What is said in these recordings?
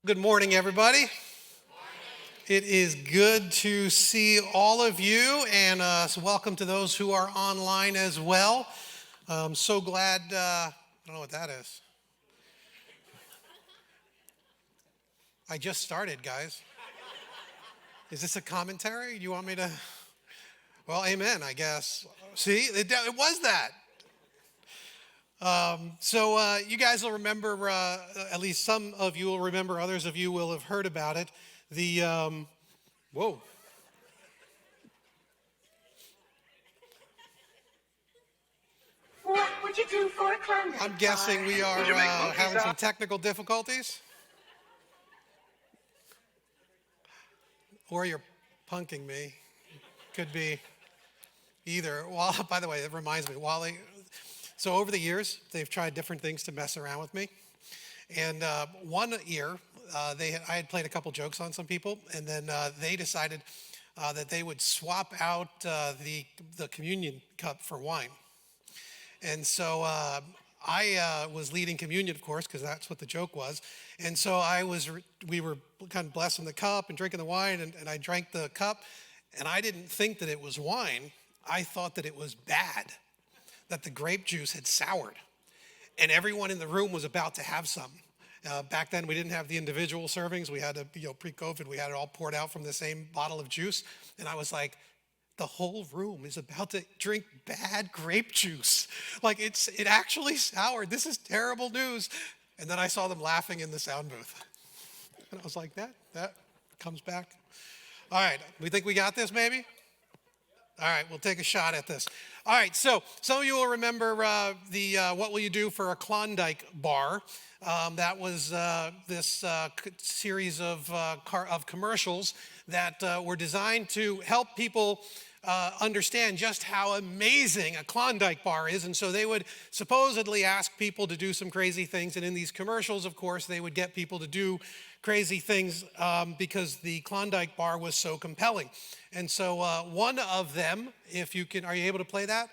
Good morning, everybody. It is good to see all of you, and so welcome to those who are online as well. I'm so glad, I don't know what that is. I just started, guys. Is this a commentary? You want me to? Well, amen, I guess. See, it was that. So you guys will remember, at least some of you will remember, others of you will have heard about it. Whoa. What would you do for a Klondike I'm guessing we are having some sound? technical difficulties. Or you're punking me. Could be either. Well, by the way, it reminds me, Wally. So over the years, they've tried different things to mess around with me. And one year, I had played a couple jokes on some people, and then they decided that they would swap out the communion cup for wine. And so I was leading communion, of course, because that's what the joke was. And so we were kind of blessing the cup and drinking the wine, and I drank the cup, and I didn't think that it was wine. I thought that it was bad, that the grape juice had soured, and everyone in the room was about to have some. Back then, we didn't have the individual servings. We had pre-COVID, we had it all poured out from the same bottle of juice, and I was like, the whole room is about to drink bad grape juice. Like it actually soured. This is terrible news. And then I saw them laughing in the sound booth. And I was like, that comes back. All right, we think we got this maybe? All right, we'll take a shot at this. All right, so some of you will remember What Will You Do for a Klondike Bar? That was this series of commercials that were designed to help people understand just how amazing a Klondike bar is. And so they would supposedly ask people to do some crazy things. And in these commercials, of course, they would get people to do crazy things because the Klondike bar was so compelling. And so one of them, are you able to play that?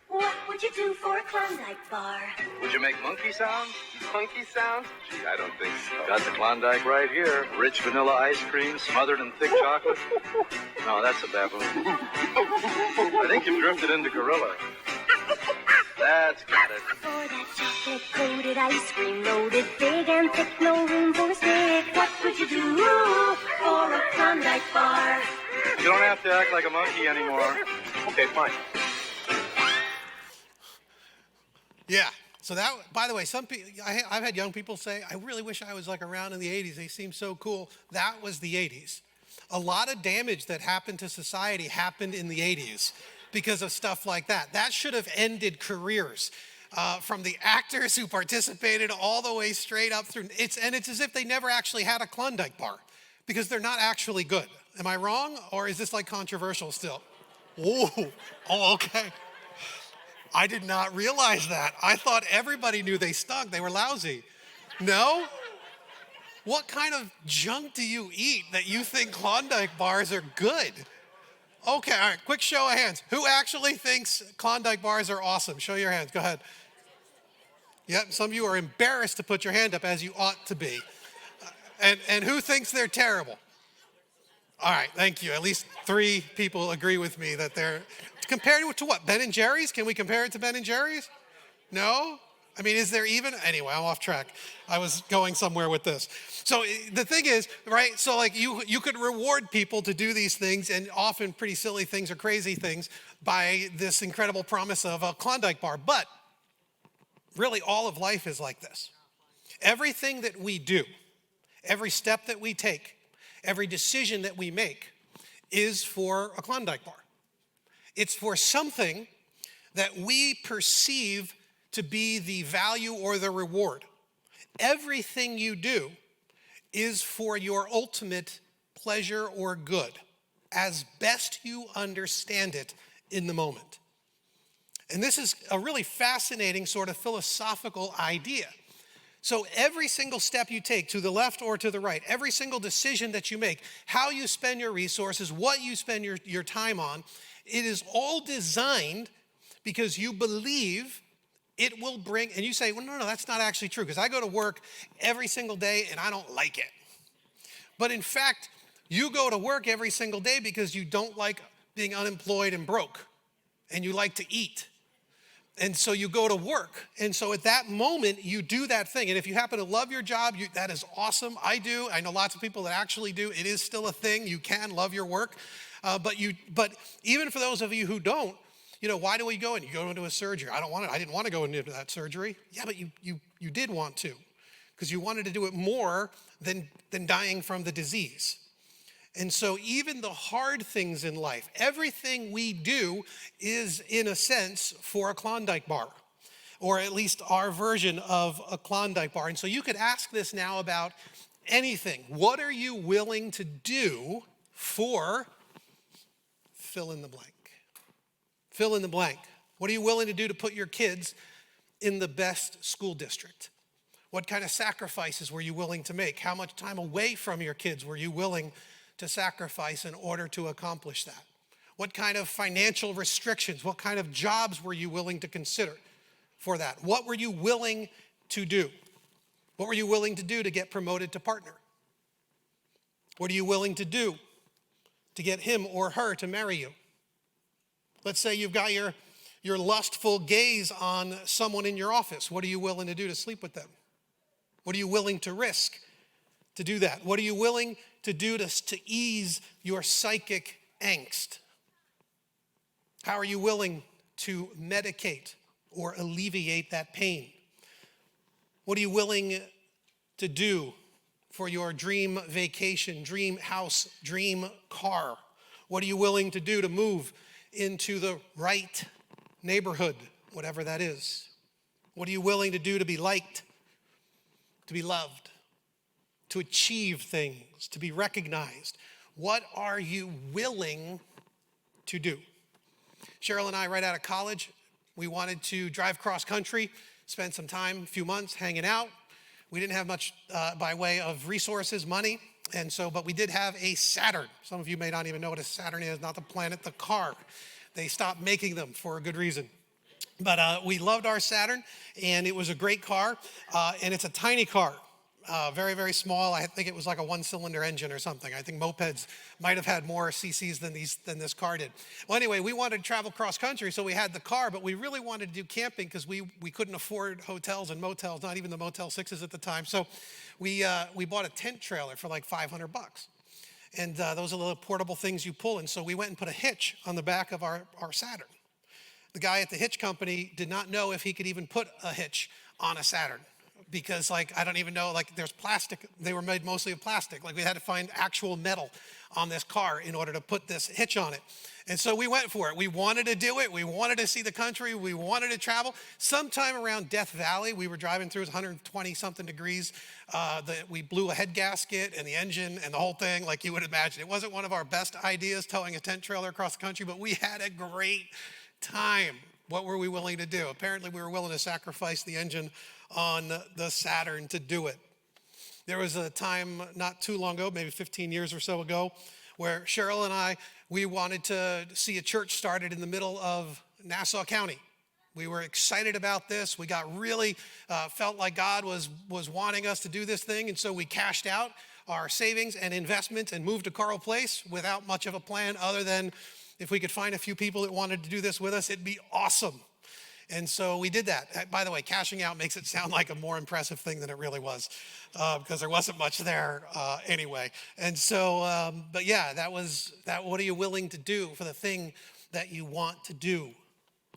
What would you do for a Klondike bar? Would you make monkey sounds? Monkey sound? Gee, I don't think so. Got the Klondike right here. Rich vanilla ice cream smothered in thick chocolate. No, that's a baboon. I think you've drifted into gorilla. That's got it. For that chocolate-coated ice cream, loaded big and thick, no room for a stick. What would you do for a Klondike bar? You don't have to act like a monkey anymore. Okay, fine. Yeah. So that, by the way, some people, I've had young people say, I really wish I was like around in the 80s. They seem so cool. That was the 80s. A lot of damage that happened to society happened in the 80s because of stuff like that. That should have ended careers from the actors who participated all the way straight up through. It's as if they never actually had a Klondike bar because they're not actually good. Am I wrong? Or is this like controversial still? Oh, okay. I did not realize that. I thought everybody knew they stunk. They were lousy. No? What kind of junk do you eat that you think Klondike bars are good? Okay, all right, quick show of hands. Who actually thinks Klondike bars are awesome? Show your hands, go ahead. Yep, some of you are embarrassed to put your hand up as you ought to be. And who thinks they're terrible? All right, thank you. At least 3 people agree with me that they're, compared to what, Ben and Jerry's? Can we compare it to Ben and Jerry's? No? I mean, is there even? Anyway, I'm off track. I was going somewhere with this. So the thing is, right, so like you could reward people to do these things, and often pretty silly things or crazy things, by this incredible promise of a Klondike bar. But really all of life is like this. Everything that we do, every step that we take, every decision that we make is for a Klondike bar. It's for something that we perceive to be the value or the reward. Everything you do is for your ultimate pleasure or good, as best you understand it in the moment. And this is a really fascinating sort of philosophical idea. So every single step you take, to the left or to the right, every single decision that you make, how you spend your resources, what you spend your time on, it is all designed because you believe it will bring, and you say, well, no, that's not actually true, because I go to work every single day and I don't like it. But in fact, you go to work every single day because you don't like being unemployed and broke, and you like to eat. And so you go to work. And so at that moment, you do that thing. And if you happen to love your job, that is awesome. I do. I know lots of people that actually do. It is still a thing. You can love your work. But even for those of you who don't, why do we go in? You go into a surgery. I don't want it. I didn't want to go into that surgery. Yeah, but you did want to, because you wanted to do it more than dying from the disease. And so even the hard things in life, everything we do is, in a sense, for a Klondike bar, or at least our version of a Klondike bar. And so you could ask this now about anything. What are you willing to do for fill in the blank? Fill in the blank. What are you willing to do to put your kids in the best school district? What kind of sacrifices were you willing to make? How much time away from your kids were you willing to sacrifice in order to accomplish that? What kind of financial restrictions, what kind of jobs were you willing to consider for that? What were you willing to do? What were you willing to do to get promoted to partner? What are you willing to do to get him or her to marry you? Let's say you've got your lustful gaze on someone in your office. What are you willing to do to sleep with them? What are you willing to risk to do that? What are you willing to do to ease your psychic angst? How are you willing to medicate or alleviate that pain? What are you willing to do for your dream vacation, dream house, dream car? What are you willing to do to move into the right neighborhood, whatever that is? What are you willing to do to be liked, to be loved, to achieve things, to be recognized? What are you willing to do? Cheryl and I, right out of college, we wanted to drive cross country, spend some time, a few months hanging out. We didn't have much by way of resources, money, but we did have a Saturn. Some of you may not even know what a Saturn is, not the planet, the car. They stopped making them for a good reason. But we loved our Saturn, and it was a great car, and it's a tiny car. Very, very small. I think it was like a one-cylinder engine or something. I think mopeds might have had more cc's than this car did. Well, anyway, we wanted to travel cross-country, so we had the car, but we really wanted to do camping because we couldn't afford hotels and motels, not even the Motel 6s at the time. So we bought a tent trailer for like $500. And those are the little portable things you pull. And so we went and put a hitch on the back of our Saturn. The guy at the hitch company did not know if he could even put a hitch on a Saturn. Because I don't even know, there's plastic. They were made mostly of plastic. We had to find actual metal on this car in order to put this hitch on it. And so we went for it. We wanted to do it. We wanted to see the country. We wanted to travel. Sometime around Death Valley, we were driving through, it was 120 something degrees. We blew a head gasket and the engine and the whole thing, like you would imagine. It wasn't one of our best ideas, towing a tent trailer across the country, but we had a great time. What were we willing to do? Apparently, we were willing to sacrifice the engine on the Saturn to do it. There was a time not too long ago, maybe 15 years or so ago, where Cheryl and I, we wanted to see a church started in the middle of Nassau County. We were excited about this. We got really, felt like God was wanting us to do this thing, and so we cashed out our savings and investments and moved to Carl Place without much of a plan other than if we could find a few people that wanted to do this with us, it'd be awesome. And so we did that. By the way, cashing out makes it sound like a more impressive thing than it really was, because there wasn't much there anyway. And so, but yeah, that was that. What are you willing to do for the thing that you want to do?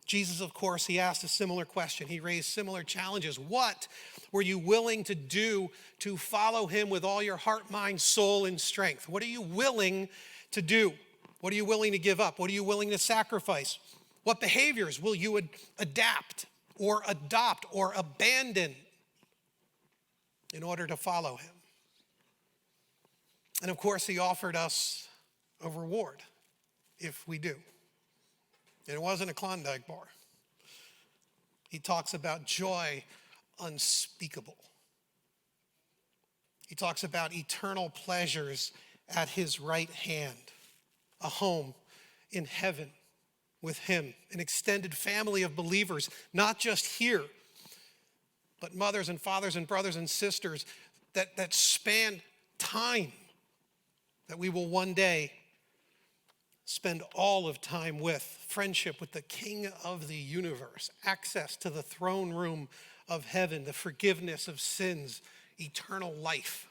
Jesus, of course, he asked a similar question. He raised similar challenges. What were you willing to do to follow him with all your heart, mind, soul, and strength? What are you willing to do? What are you willing to give up? What are you willing to sacrifice? What behaviors will you adapt or adopt or abandon in order to follow him? And of course, he offered us a reward if we do. And it wasn't a Klondike bar. He talks about joy unspeakable. He talks about eternal pleasures at his right hand, a home in heaven with him, an extended family of believers, not just here, but mothers and fathers and brothers and sisters that span time, that we will one day spend all of time with, friendship with the King of the universe, access to the throne room of heaven, the forgiveness of sins, eternal life.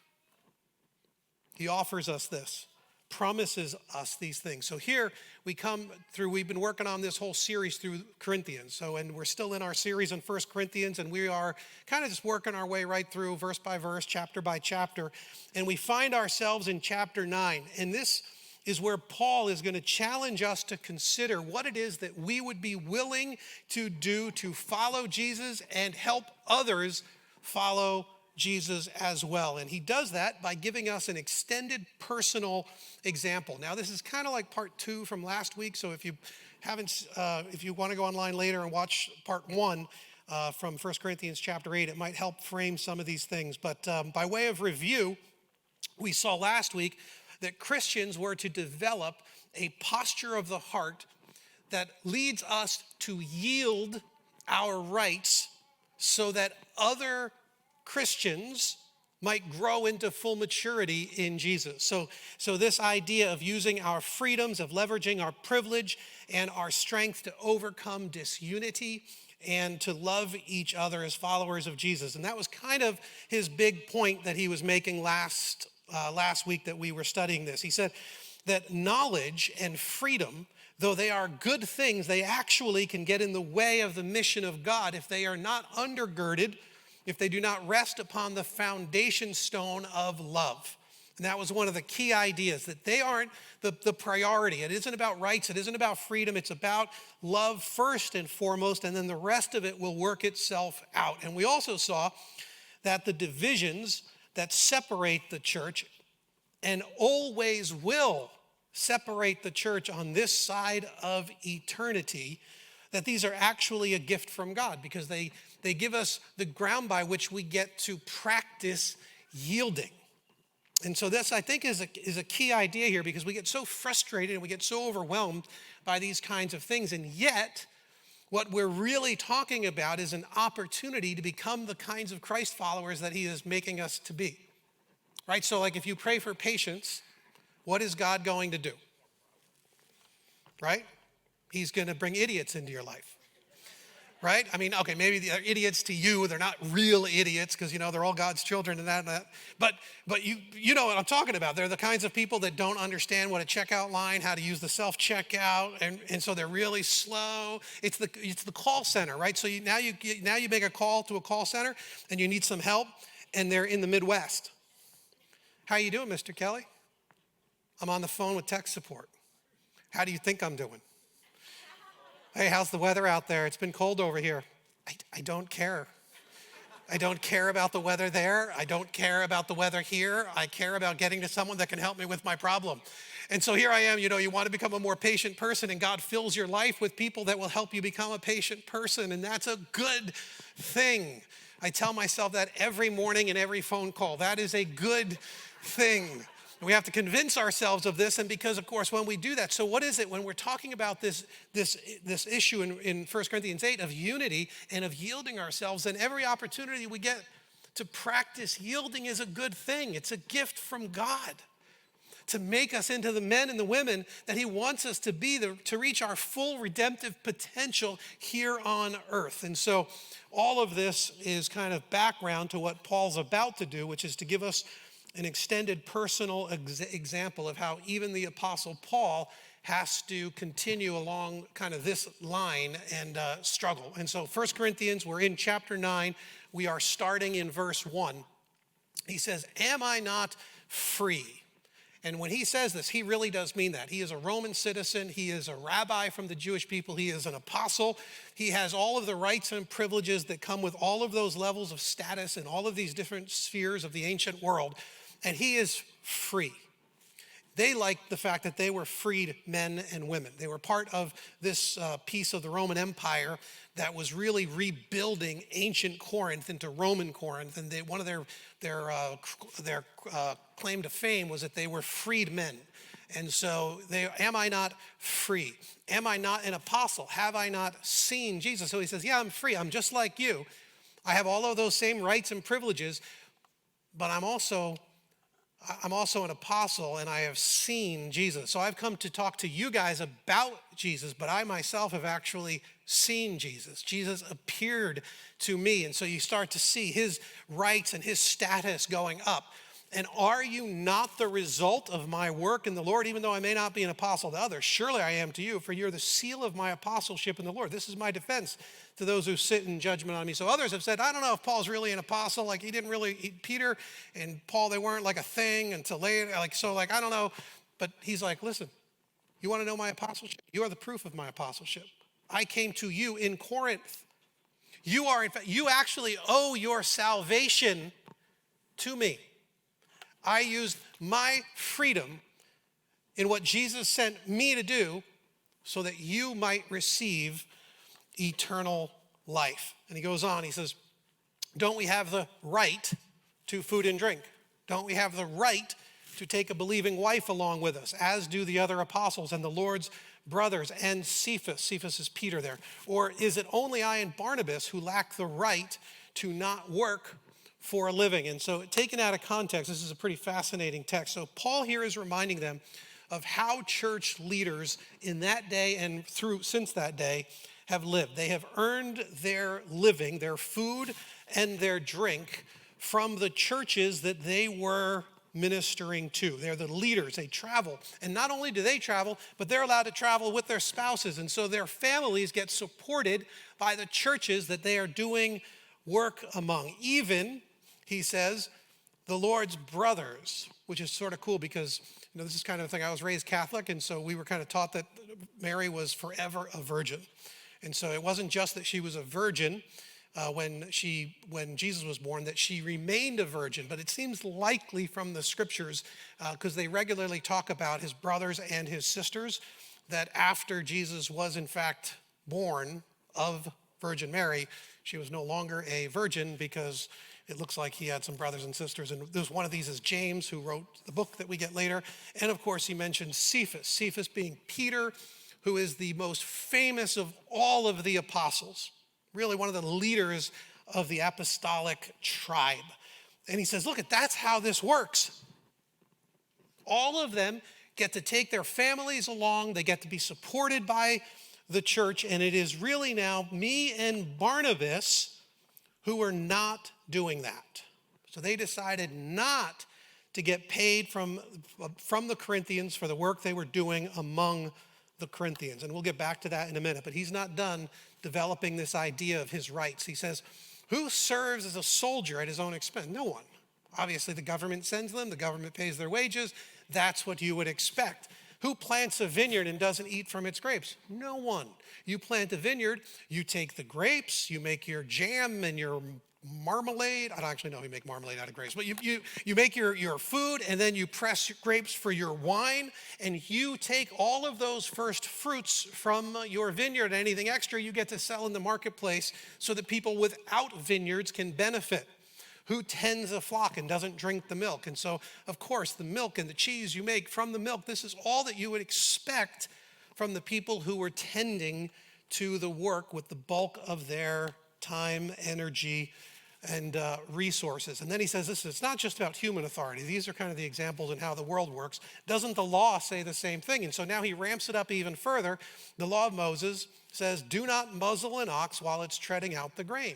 He offers us this, promises us these things. So here we come through, we've been working on this whole series through Corinthians. And we're still in our series in 1 Corinthians, and we are kind of just working our way right through verse by verse, chapter by chapter. And we find ourselves in chapter 9. And this is where Paul is going to challenge us to consider what it is that we would be willing to do to follow Jesus and help others follow Jesus as well. And he does that by giving us an extended personal example. Now, this is kind of like part 2 from last week. So if you want to go online later and watch part 1 from 1 Corinthians chapter 8, it might help frame some of these things. But by way of review, we saw last week that Christians were to develop a posture of the heart that leads us to yield our rights so that other Christians might grow into full maturity in Jesus. So this idea of using our freedoms, of leveraging our privilege and our strength to overcome disunity and to love each other as followers of Jesus. And that was kind of his big point that he was making last week that we were studying this. He said that knowledge and freedom, though they are good things, they actually can get in the way of the mission of God if they are not undergirded, if they do not rest upon the foundation stone of love. And that was one of the key ideas, that they aren't the priority. It isn't about rights. It isn't about freedom. It's about love first and foremost, and then the rest of it will work itself out. And we also saw that the divisions that separate the church and always will separate the church on this side of eternity, that these are actually a gift from God because they give us the ground by which we get to practice yielding. And so this, I think, is a key idea here, because we get so frustrated and we get so overwhelmed by these kinds of things. And yet, what we're really talking about is an opportunity to become the kinds of Christ followers that he is making us to be. Right? So like if you pray for patience, what is God going to do? Right? He's going to bring idiots into your life. Right? I mean, okay, maybe they're idiots to you. They're not real idiots because, they're all God's children and that and that. But you know what I'm talking about. They're the kinds of people that don't understand what a checkout line, how to use the self-checkout, and so they're really slow. It's the call center, right? So now you make a call to a call center and you need some help, and they're in the Midwest. How you doing, Mr. Kelly? I'm on the phone with tech support. How do you think I'm doing? Hey, how's the weather out there? It's been cold over here. I don't care. I don't care about the weather there. I don't care about the weather here. I care about getting to someone that can help me with my problem. And so here I am, you want to become a more patient person, and God fills your life with people that will help you become a patient person, and that's a good thing. I tell myself that every morning in every phone call. That is a good thing. We have to convince ourselves of this, and because, of course, when we do that, so what is it when we're talking about this issue in 1 Corinthians 8 of unity and of yielding ourselves, and every opportunity we get to practice yielding is a good thing. It's a gift from God to make us into the men and the women that he wants us to be, to reach our full redemptive potential here on earth. And so all of this is kind of background to what Paul's about to do, which is to give us an extended personal example of how even the Apostle Paul has to continue along kind of this line and struggle. And so 1 Corinthians, we're in chapter 9. We are starting in verse 1. He says, "Am I not free?" And when he says this, he really does mean that. He is a Roman citizen. He is a rabbi from the Jewish people. He is an apostle. He has all of the rights and privileges that come with all of those levels of status and all of these different spheres of the ancient world. And he is free. They liked the fact that they were freed men and women. They were part of this piece of the Roman Empire that was really rebuilding ancient Corinth into Roman Corinth. And one of their claim to fame was that they were freed men. And so am I not free? Am I not an apostle? Have I not seen Jesus? So he says, yeah, I'm free. I'm just like you. I have all of those same rights and privileges, but I'm also an apostle, and I have seen Jesus. So I've come to talk to you guys about Jesus, but I myself have actually seen Jesus. Jesus appeared to me. And so you start to see his rights and his status going up. And are you not the result of my work in the Lord? Even though I may not be an apostle to others, surely I am to you, for you're the seal of my apostleship in the Lord. This is my defense to those who sit in judgment on me. So others have said, I don't know if Paul's really an apostle. Like Peter and Paul, they weren't like a thing until later. I don't know. But he's like, listen, you want to know my apostleship? You are the proof of my apostleship. I came to you in Corinth. You actually owe your salvation to me. I used my freedom in what Jesus sent me to do so that you might receive eternal life. And he goes on, he says, don't we have the right to food and drink? Don't we have the right to take a believing wife along with us, as do the other apostles and the Lord's brothers and Cephas? Cephas is Peter there. Or is it only I and Barnabas who lack the right to not work for a living? And so taken out of context, this is a pretty fascinating text. So Paul here is reminding them of how church leaders in that day and since that day have lived. They have earned their living, their food and their drink from the churches that they were ministering to. They're the leaders. They travel. And not only do they travel, but they're allowed to travel with their spouses. And so their families get supported by the churches that they are doing work among. Even, he says, the Lord's brothers, which is sort of cool because, this is kind of the thing. I was raised Catholic, and so we were kind of taught that Mary was forever a virgin. And so it wasn't just that she was a virgin when Jesus was born, that she remained a virgin. But it seems likely from the scriptures, because they regularly talk about his brothers and his sisters, that after Jesus was in fact born of Virgin Mary, she was no longer a virgin because it looks like he had some brothers and sisters. And there's one of these is James, who wrote the book that we get later. And of course, he mentioned Cephas. Cephas being Peter, who is the most famous of all of the apostles, really one of the leaders of the apostolic tribe. And he says, look, that's how this works. All of them get to take their families along. They get to be supported by the church. And it is really now me and Barnabas who are not doing that. So they decided not to get paid from the Corinthians for the work they were doing among the Corinthians. And we'll get back to that in a minute. But he's not done developing this idea of his rights. He says, who serves as a soldier at his own expense? No one. Obviously, the government sends them. The government pays their wages. That's what you would expect. Who plants a vineyard and doesn't eat from its grapes? No one. You plant a vineyard, you take the grapes, you make your jam and your marmalade. I don't actually know how you make marmalade out of grapes, but you make your food, and then you press grapes for your wine, and you take all of those first fruits from your vineyard, and anything extra you get to sell in the marketplace so that people without vineyards can benefit. Who tends a flock and doesn't drink the milk? And so, of course, the milk and the cheese you make from the milk, this is all that you would expect from the people who were tending to the work with the bulk of their time, energy, and resources. And then he says, listen, it's not just about human authority. These are kind of the examples in how the world works. Doesn't the law say the same thing? And so now he ramps it up even further. The law of Moses says, do not muzzle an ox while it's treading out the grain.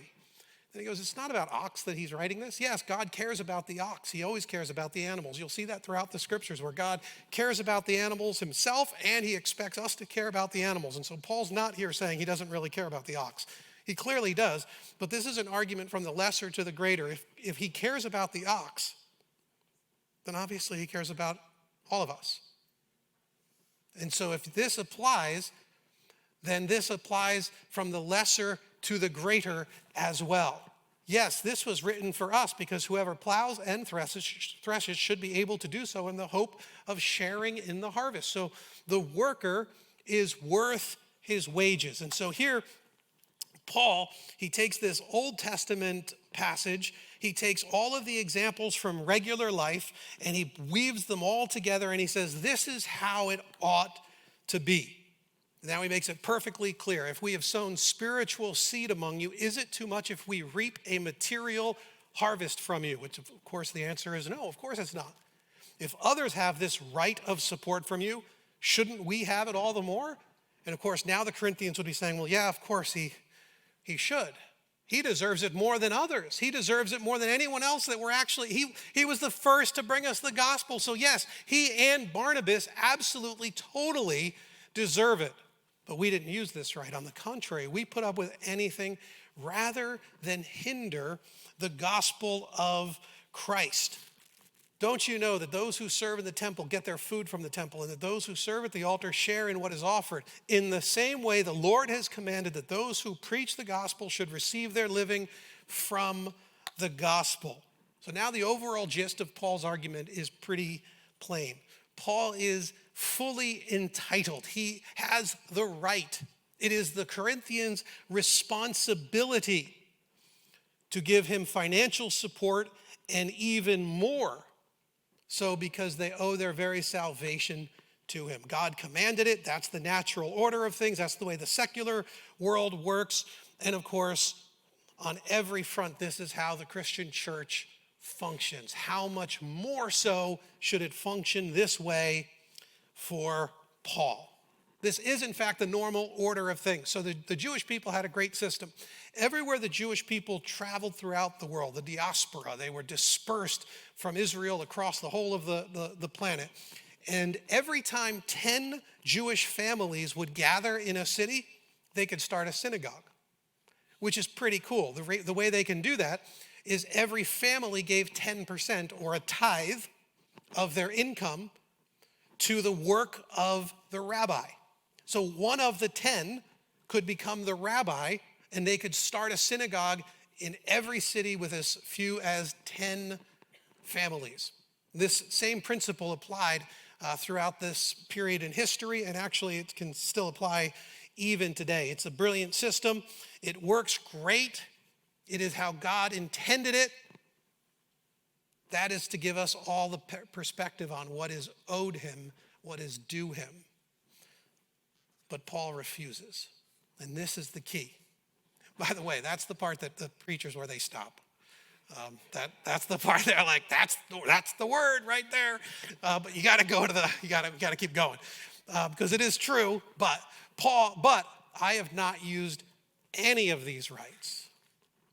And he goes, it's not about ox that he's writing this. Yes, God cares about the ox. He always cares about the animals. You'll see that throughout the scriptures where God cares about the animals himself, and he expects us to care about the animals. And so Paul's not here saying he doesn't really care about the ox. He clearly does, but this is an argument from the lesser to the greater. If he cares about the ox, then obviously he cares about all of us. And so if this applies, then this applies from the lesser to the greater as well. Yes, this was written for us because whoever plows and threshes should be able to do so in the hope of sharing in the harvest. So the worker is worth his wages. And so here, Paul, he takes this Old Testament passage, he takes all of the examples from regular life and he weaves them all together and he says, this is how it ought to be. Now he makes it perfectly clear. If we have sown spiritual seed among you, is it too much if we reap a material harvest from you? Which, of course, the answer is no, of course it's not. If others have this right of support from you, shouldn't we have it all the more? And of course, now the Corinthians would be saying, well, yeah, of course he should. He deserves it more than others. He deserves it more than anyone else that we're actually, he was the first to bring us the gospel. So yes, he and Barnabas absolutely, totally deserve it. But we didn't use this right. On the contrary, we put up with anything rather than hinder the gospel of Christ. Don't you know that those who serve in the temple get their food from the temple, and that those who serve at the altar share in what is offered? In the same way, the Lord has commanded that those who preach the gospel should receive their living from the gospel. So now the overall gist of Paul's argument is pretty plain. Paul is fully entitled. He has the right. It is the Corinthians' responsibility to give him financial support and even more so because they owe their very salvation to him. God commanded it. That's the natural order of things. That's the way the secular world works. And of course, on every front, this is how the Christian church functions. How much more so should it function this way for Paul? This is, in fact, the normal order of things. So the Jewish people had a great system. Everywhere the Jewish people traveled throughout the world, the diaspora, they were dispersed from Israel across the whole of the planet. And every time 10 Jewish families would gather in a city, they could start a synagogue, which is pretty cool. The way they can do that is every family gave 10% or a tithe of their income to the work of the rabbi. So one of the 10 could become the rabbi, and they could start a synagogue in every city with as few as 10 families. This same principle applied throughout this period in history, and actually it can still apply even today. It's a brilliant system. It works great. It is how God intended it. That is to give us all the perspective on what is owed him, what is due him. But Paul refuses. And this is the key. By the way, that's the part that the preachers where they stop. That's the part they're like, that's the word right there. But you got to go to you got to keep going because it is true. But I have not used any of these rights.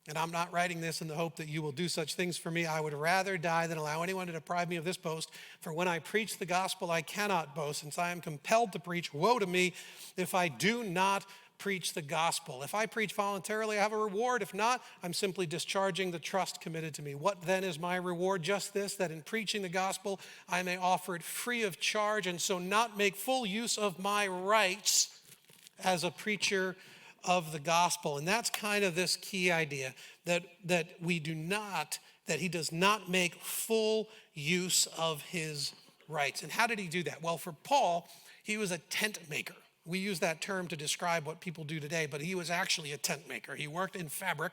And I'm not writing this in the hope that you will do such things for me. I would rather die than allow anyone to deprive me of this boast. For when I preach the gospel, I cannot boast, since I am compelled to preach. Woe to me if I do not preach the gospel. If I preach voluntarily, I have a reward. If not, I'm simply discharging the trust committed to me. What then is my reward? Just this, that in preaching the gospel, I may offer it free of charge, and so not make full use of my rights as a preacher of the gospel. And that's kind of this key idea that he does not make full use of his rights. And how did he do that? Well, for Paul, he was a tent maker. We use that term to describe what people do today, but he was actually a tent maker. He worked in fabric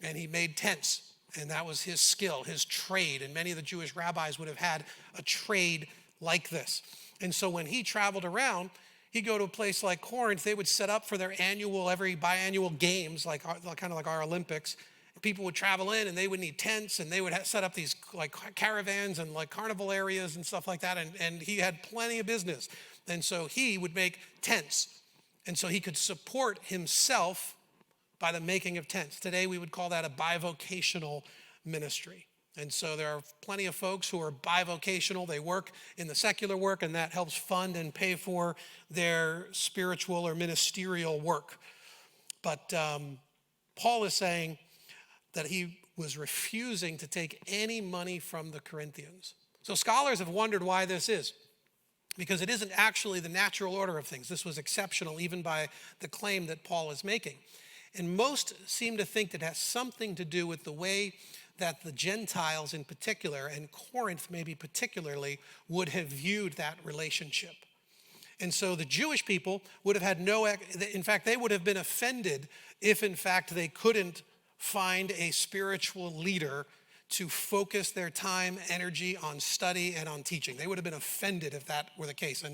and he made tents. And that was his skill, his trade. And many of the Jewish rabbis would have had a trade like this. And so when he traveled around, he'd go to a place like Corinth. They would set up for their every biannual games, kind of like our Olympics. People would travel in and they would need tents, and they would set up these like caravans and like carnival areas and stuff like that. And he had plenty of business. And so he would make tents. And so he could support himself by the making of tents. Today we would call that a bivocational ministry. And so there are plenty of folks who are bivocational. They work in the secular work, and that helps fund and pay for their spiritual or ministerial work. But Paul is saying that he was refusing to take any money from the Corinthians. So scholars have wondered why this is, because it isn't actually the natural order of things. This was exceptional even by the claim that Paul is making. And most seem to think that it has something to do with the way that the Gentiles in particular, and Corinth maybe particularly, would have viewed that relationship. And so the Jewish people would have had in fact, they would have been offended if in fact they couldn't find a spiritual leader to focus their time, energy on study and on teaching. They would have been offended if that were the case.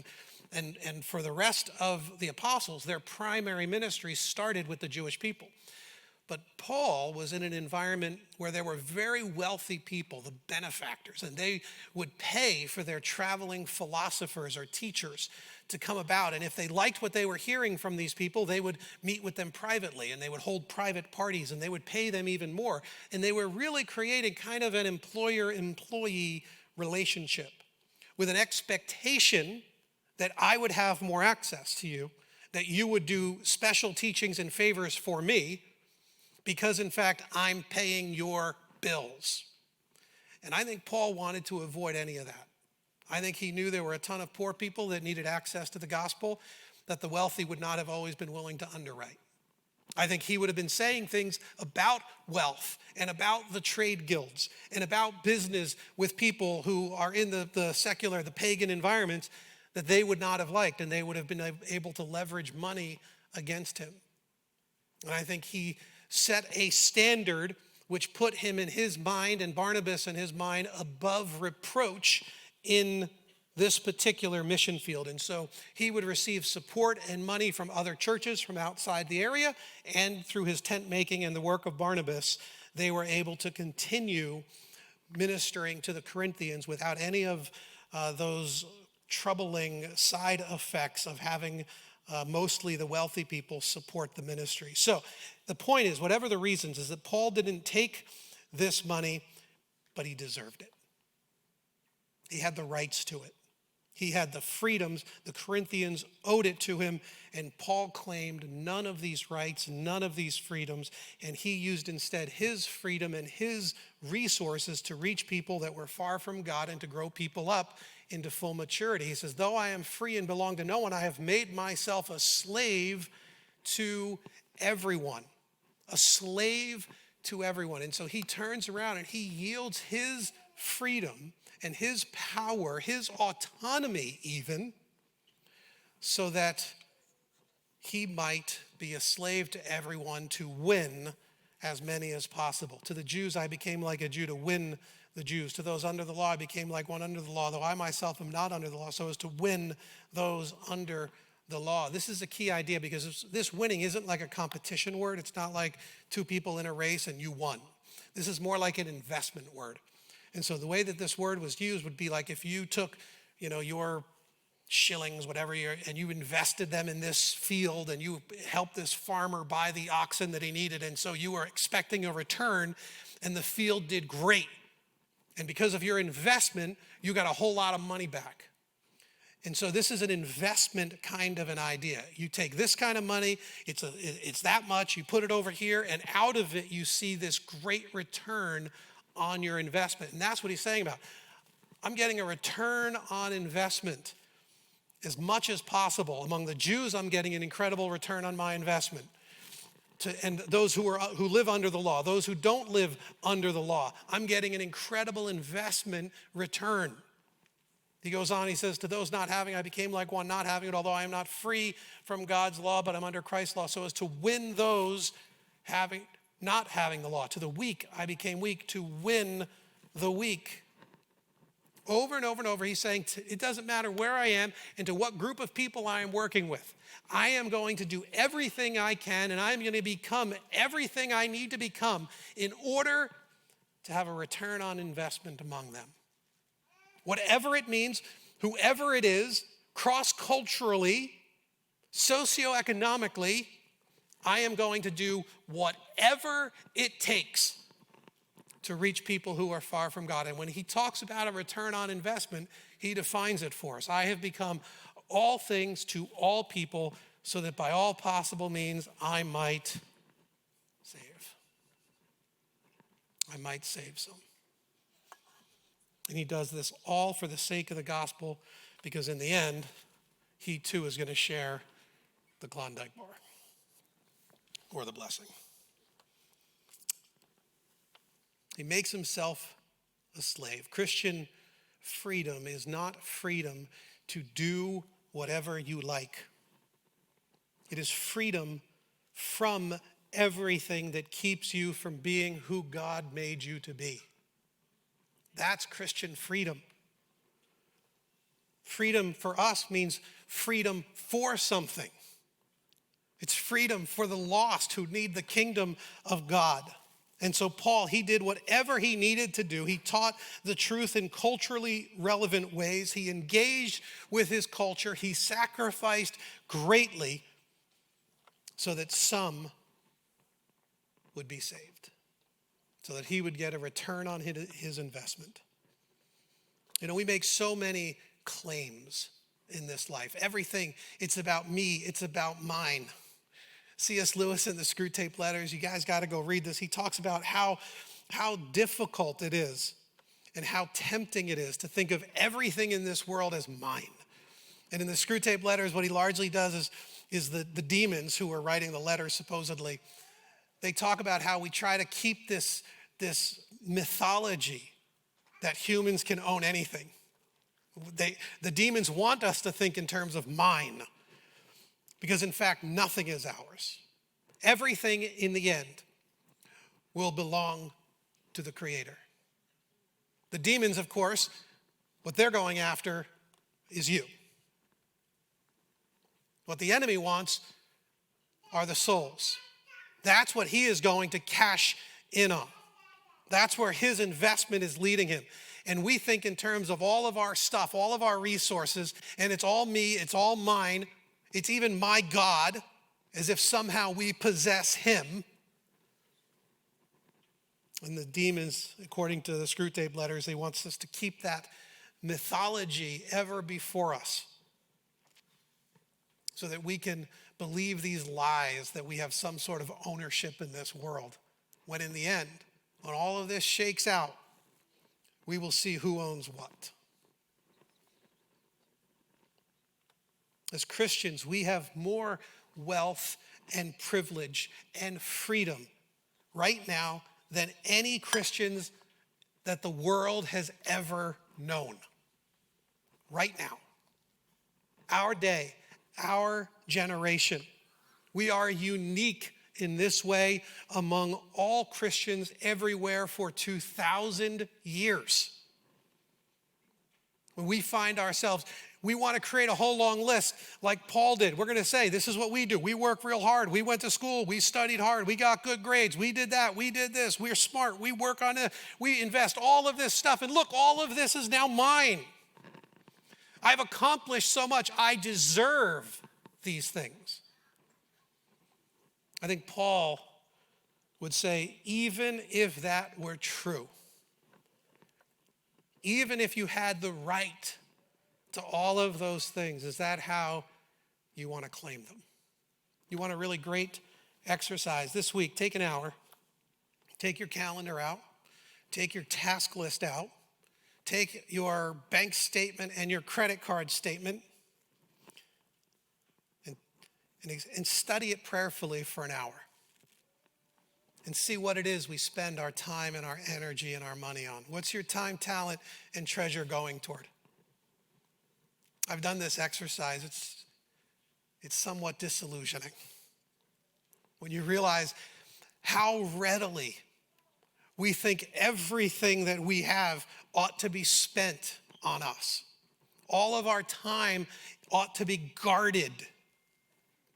And for the rest of the apostles, their primary ministry started with the Jewish people. But Paul was in an environment where there were very wealthy people, the benefactors, and they would pay for their traveling philosophers or teachers to come about. And if they liked what they were hearing from these people, they would meet with them privately, and they would hold private parties, and they would pay them even more. And they were really creating kind of an employer-employee relationship with an expectation that I would have more access to you, that you would do special teachings and favors for me, because in fact, I'm paying your bills. And I think Paul wanted to avoid any of that. I think he knew there were a ton of poor people that needed access to the gospel that the wealthy would not have always been willing to underwrite. I think he would have been saying things about wealth and about the trade guilds and about business with people who are in the secular, the pagan environments that they would not have liked, and they would have been able to leverage money against him. And I think he set a standard which put him in his mind and Barnabas in his mind above reproach in this particular mission field. And so he would receive support and money from other churches from outside the area, and through his tent making and the work of Barnabas, they were able to continue ministering to the Corinthians without any of those troubling side effects of having mostly the wealthy people support the ministry. So the point is, whatever the reasons, is that Paul didn't take this money, but he deserved it. He had the rights to it. He had the freedoms. The Corinthians owed it to him, and Paul claimed none of these rights, none of these freedoms, and he used instead his freedom and his resources to reach people that were far from God and to grow people up into full maturity. He says, though I am free and belong to no one, I have made myself a slave to everyone. A slave to everyone. And so he turns around and he yields his freedom and his power, his autonomy even, so that he might be a slave to everyone to win as many as possible. To the Jews, I became like a Jew to win the Jews. To those under the law, I became like one under the law, though I myself am not under the law, so as to win those under the law. This is a key idea, because this winning isn't like a competition word. It's not like two people in a race and you won. This is more like an investment word. And so the way that this word was used would be like if you took, your shillings, whatever, and you invested them in this field, and you helped this farmer buy the oxen that he needed, and so you were expecting a return, and the field did great. And because of your investment, you got a whole lot of money back. And so this is an investment kind of an idea. You take this kind of money, it's that much, you put it over here, and out of it you see this great return on your investment. And that's what he's saying about. I'm getting a return on investment as much as possible. Among the Jews, I'm getting an incredible return on my investment. And those who live under the law, those who don't live under the law, I'm getting an incredible investment return. He goes on, he says, to those not having, I became like one not having it, although I am not free from God's law, but I'm under Christ's law, so as to win those not having the law. To the weak, I became weak to win the weak. Over and over and over, he's saying, it doesn't matter where I am and to what group of people I am working with. I am going to do everything I can, and I'm going to become everything I need to become in order to have a return on investment among them. Whatever it means, whoever it is, cross-culturally, socioeconomically, I am going to do whatever it takes to reach people who are far from God. And when he talks about a return on investment, he defines it for us. I have become all things to all people, so that by all possible means I might save. I might save some. And he does this all for the sake of the gospel, because in the end, he too is going to share the Klondike bar or the blessing. He makes himself a slave. Christian freedom is not freedom to do whatever you like. It is freedom from everything that keeps you from being who God made you to be. That's Christian freedom. Freedom for us means freedom for something. It's freedom for the lost who need the kingdom of God. And so Paul, he did whatever he needed to do. He taught the truth in culturally relevant ways. He engaged with his culture. He sacrificed greatly so that some would be saved, so that he would get a return on his investment. You know, we make so many claims in this life. Everything, it's about me, it's about mine. C.S. Lewis in the Screwtape Letters, you guys got to go read this. He talks about how difficult it is and how tempting it is to think of everything in this world as mine. And in the Screwtape Letters, what he largely does is the demons who are writing the letters, supposedly, they talk about how we try to keep this mythology that humans can own anything. The demons want us to think in terms of mine, because in fact, nothing is ours. Everything in the end will belong to the Creator. The demons, of course, what they're going after is you. What the enemy wants are the souls. That's what he is going to cash in on. That's where his investment is leading him. And we think in terms of all of our stuff, all of our resources, and it's all me, it's all mine, it's even my God, as if somehow we possess him. And the demons, according to the Screwtape Letters, they want us to keep that mythology ever before us so that we can believe these lies that we have some sort of ownership in this world. When in the end, when all of this shakes out, we will see who owns what. As Christians, we have more wealth and privilege and freedom right now than any Christians that the world has ever known. Right now. Our day, our generation. We are unique in this way among all Christians everywhere for 2,000 years. When we find ourselves, we want to create a whole long list like Paul did. We're going to say, this is what we do. We work real hard. We went to school. We studied hard. We got good grades. We did that. We did this. We're smart. We work on it. We invest all of this stuff. And look, all of this is now mine. I've accomplished so much. I deserve these things. I think Paul would say, even if that were true, even if you had the right to all of those things, is that how you want to claim them? You want a really great exercise this week? Take an hour, take your calendar out, take your task list out, take your bank statement and your credit card statement, and study it prayerfully for an hour and see what it is we spend our time and our energy and our money on. What's your time, talent, and treasure going toward? I've done this exercise. It's somewhat disillusioning when you realize how readily we think everything that we have ought to be spent on us. All of our time ought to be guarded,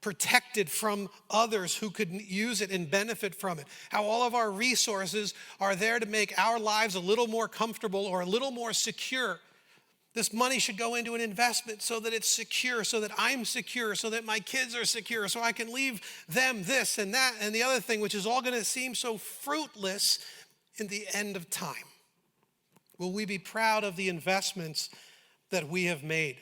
protected from others who could use it and benefit from it. How all of our resources are there to make our lives a little more comfortable or a little more secure. This money should go into an investment so that it's secure, so that I'm secure, so that my kids are secure, so I can leave them this and that and the other thing, which is all going to seem so fruitless in the end of time. Will we be proud of the investments that we have made?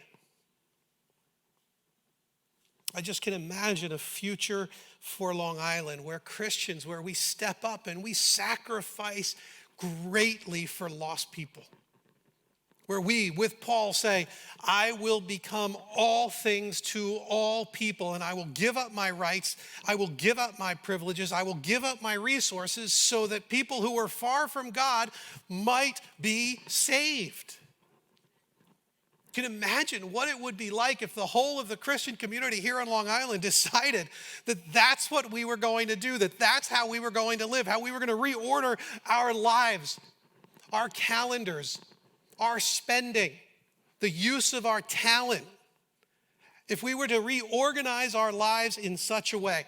I just can imagine a future for Long Island where Christians, where we step up and we sacrifice greatly for lost people. Where we, with Paul, say, I will become all things to all people, and I will give up my rights, I will give up my privileges, I will give up my resources so that people who are far from God might be saved. You can imagine what it would be like if the whole of the Christian community here on Long Island decided that that's what we were going to do, that that's how we were going to live, how we were going to reorder our lives, our calendars, our spending, the use of our talent. If we were to reorganize our lives in such a way.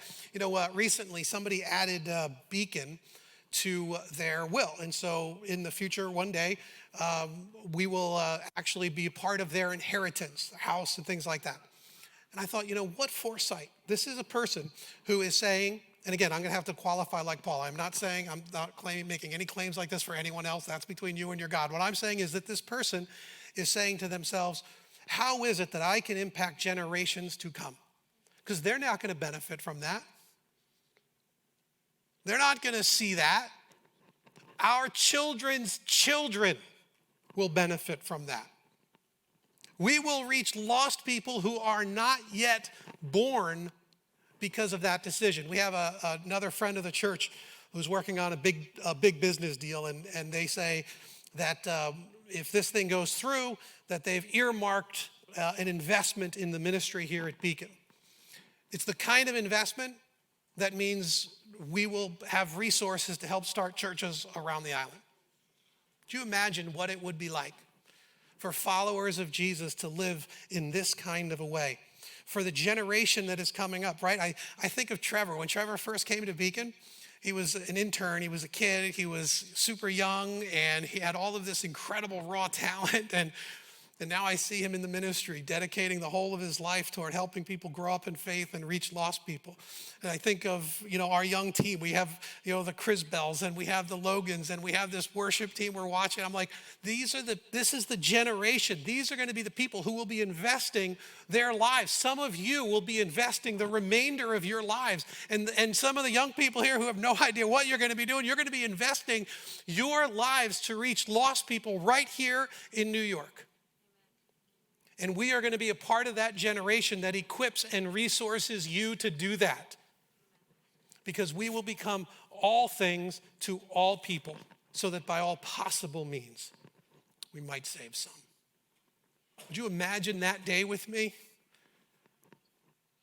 Recently somebody added Beacon to their will. And so in the future, one day, we will actually be a part of their inheritance, house and things like that. And I thought, what foresight. This is a person who is saying, and again, I'm going to have to qualify like Paul. I'm not making any claims like this for anyone else. That's between you and your God. What I'm saying is that this person is saying to themselves, how is it that I can impact generations to come? Because they're not going to benefit from that. They're not going to see that. Our children's children will benefit from that. We will reach lost people who are not yet born because of that decision. We have another friend of the church who's working on a big business deal, and they say that if this thing goes through, that they've earmarked an investment in the ministry here at Beacon. It's the kind of investment that means we will have resources to help start churches around the island. Do you imagine what it would be like for followers of Jesus to live in this kind of a way? For the generation that is coming up, right? I think of Trevor. When Trevor first came to Beacon, he was an intern, he was a kid, he was super young, and he had all of this incredible raw talent. And now I see him in the ministry, dedicating the whole of his life toward helping people grow up in faith and reach lost people. And I think of, our young team. We have, the Crisbells, and we have the Logans, and we have this worship team we're watching. I'm like, this is the generation. These are going to be the people who will be investing their lives. Some of you will be investing the remainder of your lives. And some of the young people here who have no idea what you're going to be doing, you're going to be investing your lives to reach lost people right here in New York. And we are going to be a part of that generation that equips and resources you to do that. Because we will become all things to all people, so that by all possible means, we might save some. Would you imagine that day with me?